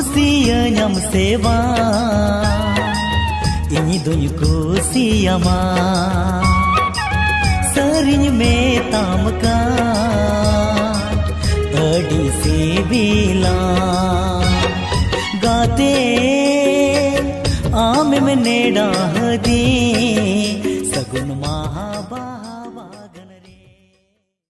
कुसियाम सेवा इनी दुन कुसियामा सरिन में ताम का अड़ी सिबिला गाते आम में नेड़ा दी सगुन महाबा।